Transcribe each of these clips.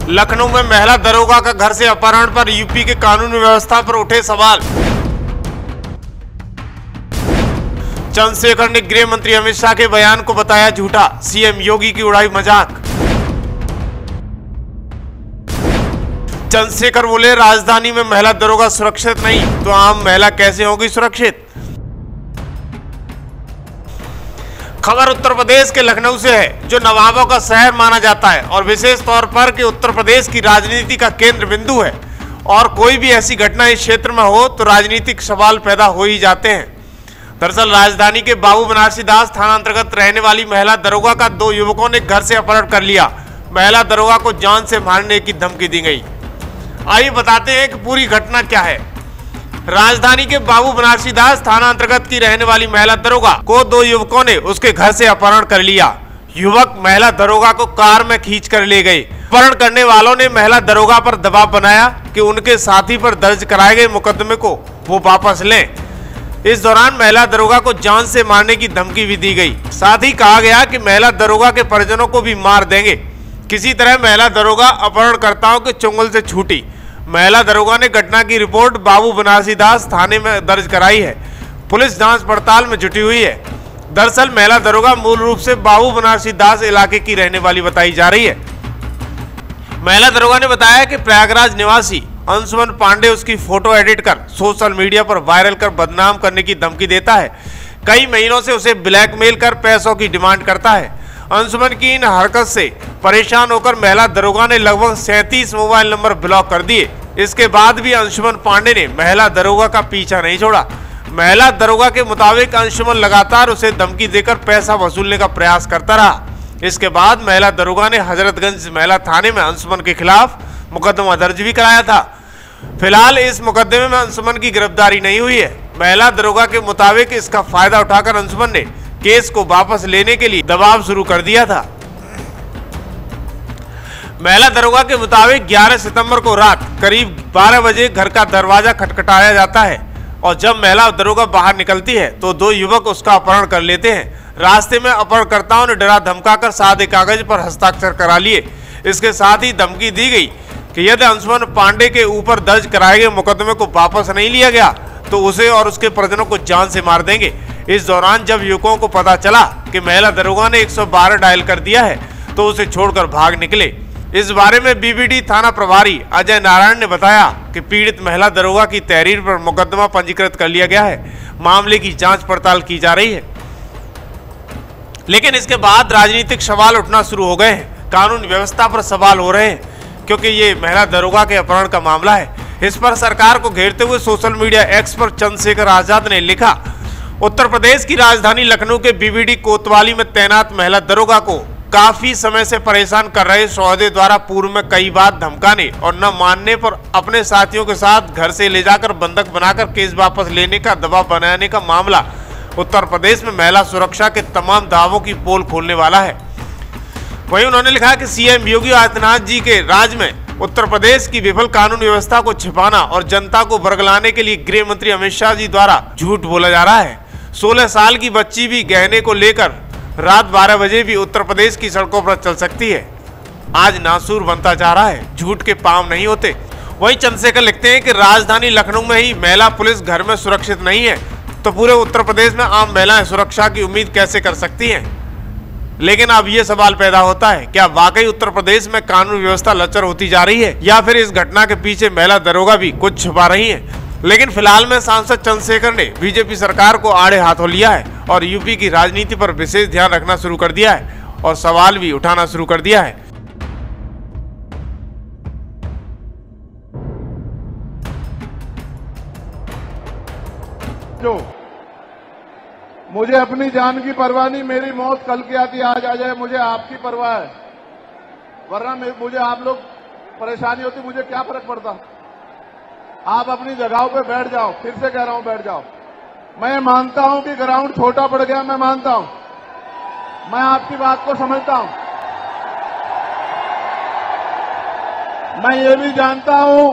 लखनऊ में महिला दरोगा का घर से अपहरण पर यूपी के कानून व्यवस्था पर उठे सवाल। चंद्रशेखर ने गृह मंत्री अमित शाह के बयान को बताया झूठा, सीएम योगी की उड़ाई मजाक। चंद्रशेखर बोले राजधानी में महिला दरोगा सुरक्षित नहीं तो आम महिला कैसे होगी सुरक्षित। खबर उत्तर प्रदेश के लखनऊ से है, जो नवाबों का शहर माना जाता है और विशेष तौर पर कि उत्तर प्रदेश की राजनीति का केंद्र बिंदु है और कोई भी ऐसी घटना इस क्षेत्र में हो तो राजनीतिक सवाल पैदा हो ही जाते हैं। दरअसल राजधानी के बाबू बनारसी दास थाना अंतर्गत रहने वाली महिला दरोगा का 2 युवकों ने घर से अपहरण कर लिया। महिला दरोगा को जान से मारने की धमकी दी गई। आइए बताते हैं कि पूरी घटना क्या है। राजधानी के बाबू बनारसी दास थाना अंतर्गत की रहने वाली महिला दरोगा को 2 युवकों ने उसके घर से अपहरण कर लिया। युवक महिला दरोगा को कार में खींच कर ले गए। अपहरण करने वालों ने महिला दरोगा पर दबाव बनाया कि उनके साथी पर दर्ज कराए गए मुकदमे को वो वापस लें। इस दौरान महिला दरोगा को जान से मारने की धमकी भी दी गई। साथ ही कहा गया कि महिला दरोगा के परिजनों को भी मार देंगे। किसी तरह महिला दरोगा अपहरणकर्ताओं के चुंगल से छूटी। महिला दरोगा ने घटना की रिपोर्ट बाबू बनारसी दास थाने में दर्ज कराई है। पुलिस जांच पड़ताल में जुटी हुई है। दरअसल महिला दरोगा मूल रूप से बाबू बनारसी दास इलाके की रहने वाली बताई जा रही है। महिला दरोगा ने बताया कि प्रयागराज निवासी अंशुमन पांडे उसकी फोटो एडिट कर सोशल मीडिया पर वायरल कर बदनाम करने की धमकी देता है। कई महीनों से उसे ब्लैकमेल कर पैसों की डिमांड करता है। अंशुमन की इन हरकत से परेशान होकर महिला दरोगा ने लगभग 37 मोबाइल नंबर ब्लॉक कर दिए। इसके बाद भी अंशुमन पांडे ने महिला दरोगा का पीछा नहीं छोड़ा। महिला दरोगा के मुताबिक अंशुमन लगातार उसे धमकी देकर पैसा वसूलने का प्रयास करता रहा। इसके बाद महिला दरोगा ने हजरतगंज महिला थाने में अंशुमन के खिलाफ मुकदमा दर्ज भी कराया था। फिलहाल इस मुकदमे में अंशुमन की गिरफ्तारी नहीं हुई है। महिला दरोगा के मुताबिक इसका फायदा उठाकर अंशुमन ने केस को वापस लेने के लिए दबाव शुरू कर दिया था। महिला दरोगा के मुताबिक 11 सितंबर को रात करीब 12 बजे घर का दरवाजा खटखटाया जाता है और जब महिला दरोगा बाहर निकलती है तो 2 युवक उसका अपहरण कर लेते हैं। रास्ते में अपहरणकर्ताओं ने डरा धमकाकर सादे कागज पर हस्ताक्षर करा लिए। इसके साथ ही धमकी दी गई कि यदि अंशुमन पांडे के ऊपर दर्ज कराए गए मुकदमे को वापस नहीं लिया गया तो उसे और उसके परिजनों को जान से मार देंगे। इस दौरान जब युवकों को पता चला कि महिला दरोगा ने 112 डायल कर दिया है तो उसे छोड़कर भाग निकले। इस बारे में बीबीडी थाना प्रभारी अजय नारायण ने बताया कि पीड़ित महिला दरोगा की तहरीर पर मुकदमा पंजीकृत कर लिया गया है। मामले की जांच पड़ताल की जा रही है। लेकिन इसके बाद राजनीतिक सवाल उठना शुरू हो गए हैं। कानून व्यवस्था पर सवाल हो रहे हैं क्योंकि ये महिला दरोगा के अपहरण का मामला है। इस पर सरकार को घेरते हुए सोशल मीडिया एक्स पर चंद्रशेखर आजाद ने लिखा, उत्तर प्रदेश की राजधानी लखनऊ के बीबीडी कोतवाली में तैनात महिला दरोगा को काफी समय से परेशान कर रहे सौदे द्वारा पूर्व में कई बार धमकाने और न मानने पर अपने साथियों के साथ घर से ले जाकर बंधक बनाकर केस वापस लेने का दबाव बनाने का मामला उत्तर प्रदेश में महिला सुरक्षा के तमाम दावों की पोल खोलने वाला है। वहीं उन्होंने लिखा कि सीएम योगी आदित्यनाथ जी के राज में उत्तर प्रदेश की विफल कानून व्यवस्था को छिपाना और जनता को बरगलाने के लिए गृह मंत्री अमित शाह जी द्वारा झूठ बोला जा रहा है। 16 साल की बच्ची भी गहने को लेकर रात 12 बजे भी उत्तर प्रदेश की सड़कों पर चल सकती है। आज नासूर बनता जा रहा है, झूठ के पांव नहीं होते। वहीं चंद्रशेखर लिखते हैं कि राजधानी लखनऊ में ही महिला पुलिस घर में सुरक्षित नहीं है तो पूरे उत्तर प्रदेश में आम महिलाएं सुरक्षा की उम्मीद कैसे कर सकती हैं। लेकिन अब ये सवाल पैदा होता है, क्या वाकई उत्तर प्रदेश में कानून व्यवस्था लचर होती जा रही है या फिर इस घटना के पीछे महिला दरोगा भी कुछ छुपा रही हैं। लेकिन फिलहाल में सांसद चंद्रशेखर ने बीजेपी सरकार को आड़े हाथों लिया है और यूपी की राजनीति पर विशेष ध्यान रखना शुरू कर दिया है और सवाल भी उठाना शुरू कर दिया है। जो मुझे अपनी जान की परवाह नहीं, मेरी मौत कल की आती आज आ जाए, मुझे आपकी परवाह है। वरना मुझे आप लोग परेशानी होती, मुझे क्या फर्क पड़ता। आप अपनी जगहों पे बैठ जाओ, फिर से कह रहा हूं बैठ जाओ। मैं मानता हूं कि ग्राउंड छोटा पड़ गया, मैं मानता हूं, मैं आपकी बात को समझता हूं। मैं ये भी जानता हूं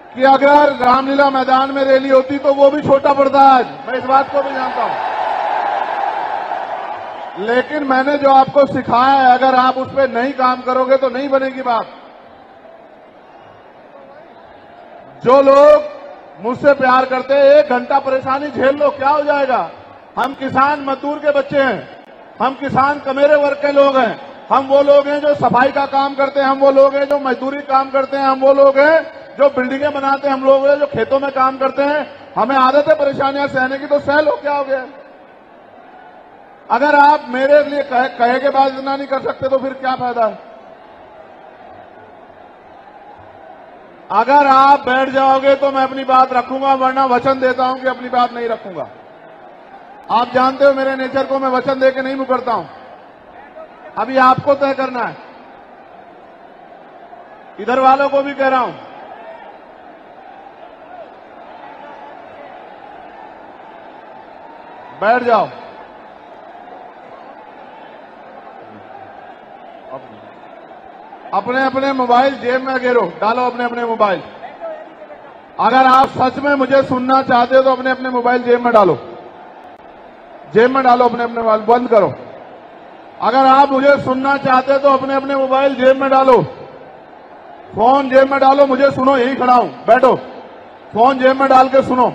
कि अगर रामलीला मैदान में रैली होती तो वो भी छोटा पड़ता आज, मैं इस बात को भी जानता हूं। लेकिन मैंने जो आपको सिखाया है, अगर आप उस पर नहीं काम करोगे तो नहीं बनेगी बात। जो लोग मुझसे प्यार करते हैं, 1 घंटा परेशानी झेल लो, क्या हो जाएगा। हम किसान मजदूर के बच्चे हैं, हम किसान कमेरे वर्ग के लोग हैं, हम वो लोग हैं जो सफाई का काम करते हैं, हम वो लोग हैं जो मजदूरी काम करते हैं, हम वो लोग हैं जो बिल्डिंगें बनाते हैं, हम लोग हैं जो खेतों में काम करते हैं। हमें आदत है परेशानियां सहने की, तो सह लो, क्या हो गया। अगर आप मेरे लिए कहे के बाद इतना नहीं कर सकते तो फिर क्या फायदा है। अगर आप बैठ जाओगे तो मैं अपनी बात रखूंगा, वरना वचन देता हूं कि अपनी बात नहीं रखूंगा। आप जानते हो मेरे नेचर को, मैं वचन देके नहीं मुकरता हूं। अभी आपको तय करना है, इधर वालों को भी कह रहा हूं। बैठ जाओ। अपने अपने मोबाइल जेब में गिरो, डालो अपने अपने मोबाइल। अगर आप सच में मुझे सुनना चाहते हो तो अपने अपने मोबाइल जेब में डालो, जेब में डालो अपने अपने मोबाइल, बंद करो। अगर आप मुझे सुनना चाहते हो तो अपने अपने मोबाइल जेब में डालो, फोन जेब में डालो, मुझे सुनो, यही खड़ा हूं, बैठो, फोन जेब में डाल के सुनो।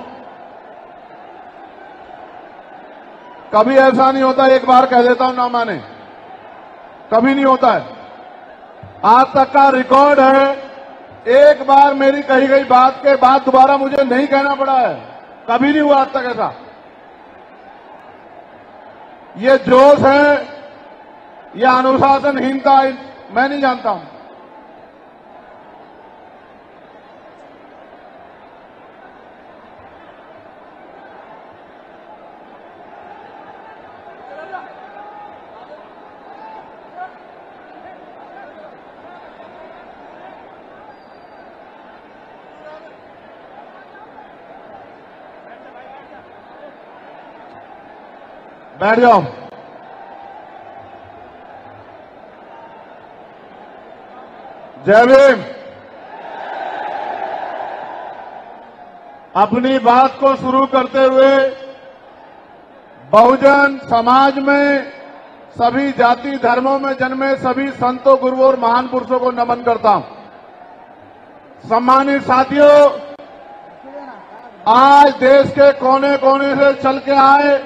कभी ऐसा नहीं होता, एक बार कह देता हूं ना माने, कभी नहीं होता है। आज तक का रिकॉर्ड है, एक बार मेरी कही गई बात के बाद दोबारा मुझे नहीं कहना पड़ा है, कभी नहीं हुआ आज तक ऐसा। ये जोश है, ये अनुशासनहीनता, मैं नहीं जानता हूं। बैठ जाओ। जय भीम। अपनी बात को शुरू करते हुए बहुजन समाज में सभी जाति धर्मों में जन्मे सभी संतों, गुरुओं और महान पुरुषों को नमन करता हूं। सम्मानित साथियों, आज देश के कोने कोने से चल के आए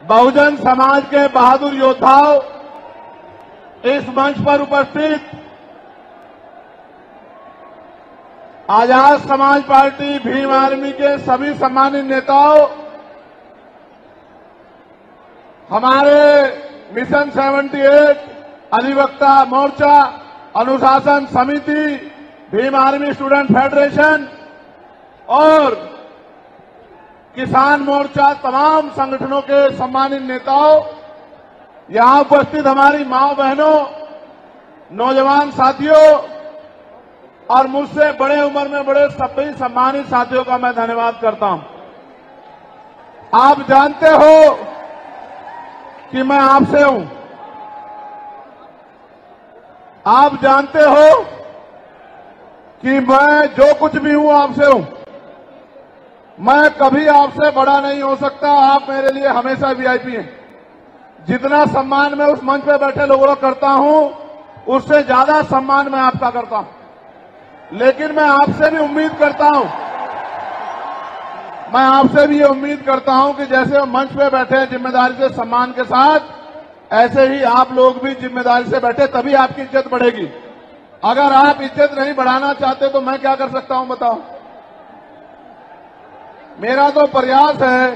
बहुजन समाज के बहादुर योद्धाओं, इस मंच पर उपस्थित आजाद समाज पार्टी भीम आर्मी के सभी सम्मानित नेताओं, हमारे मिशन 78 अधिवक्ता मोर्चा, अनुशासन समिति, भीम आर्मी स्टूडेंट फेडरेशन और किसान मोर्चा, तमाम संगठनों के सम्मानित नेताओं, यहां उपस्थित हमारी मां बहनों, नौजवान साथियों और मुझसे बड़े उम्र में बड़े सभी सम्मानित साथियों का मैं धन्यवाद करता हूं। आप जानते हो कि मैं आपसे हूं, आप जानते हो कि मैं जो कुछ भी हूं आपसे हूं। मैं कभी आपसे बड़ा नहीं हो सकता, आप मेरे लिए हमेशा वीआईपी हैं। जितना सम्मान मैं उस मंच पे बैठे लोगों को करता हूं, उससे ज्यादा सम्मान मैं आपका करता हूं। लेकिन मैं आपसे भी उम्मीद करता हूं, मैं आपसे भी ये उम्मीद करता हूं कि जैसे हम मंच पे बैठे हैं जिम्मेदारी से, सम्मान के साथ, ऐसे ही आप लोग भी जिम्मेदारी से बैठे, तभी आपकी इज्जत बढ़ेगी। अगर आप इज्जत नहीं बढ़ाना चाहते तो मैं क्या कर सकता हूं बताओ। मेरा तो प्रयास है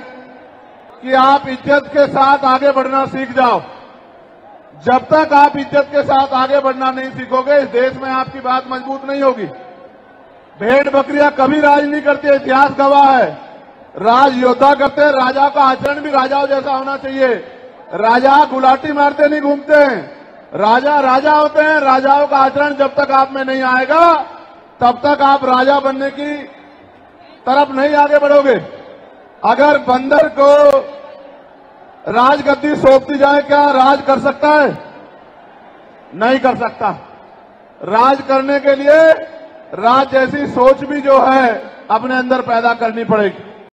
कि आप इज्जत के साथ आगे बढ़ना सीख जाओ। जब तक आप इज्जत के साथ आगे बढ़ना नहीं सीखोगे, इस देश में आपकी बात मजबूत नहीं होगी। भेड़ बकरियां कभी राज नहीं करती, इतिहास गवाह है। राज योद्धा करते हैं, राजा का आचरण भी राजाओं जैसा होना चाहिए। राजा गुलाटी मारते नहीं घूमते हैं, राजा राजा होते हैं। राजाओं का आचरण जब तक आप में नहीं आएगा, तब तक आप राजा बनने की तरफ नहीं आगे बढ़ोगे। अगर बंदर को राजगद्दी सौंपती जाए, क्या राज कर सकता है? नहीं कर सकता। राज करने के लिए राज जैसी सोच भी जो है अपने अंदर पैदा करनी पड़ेगी।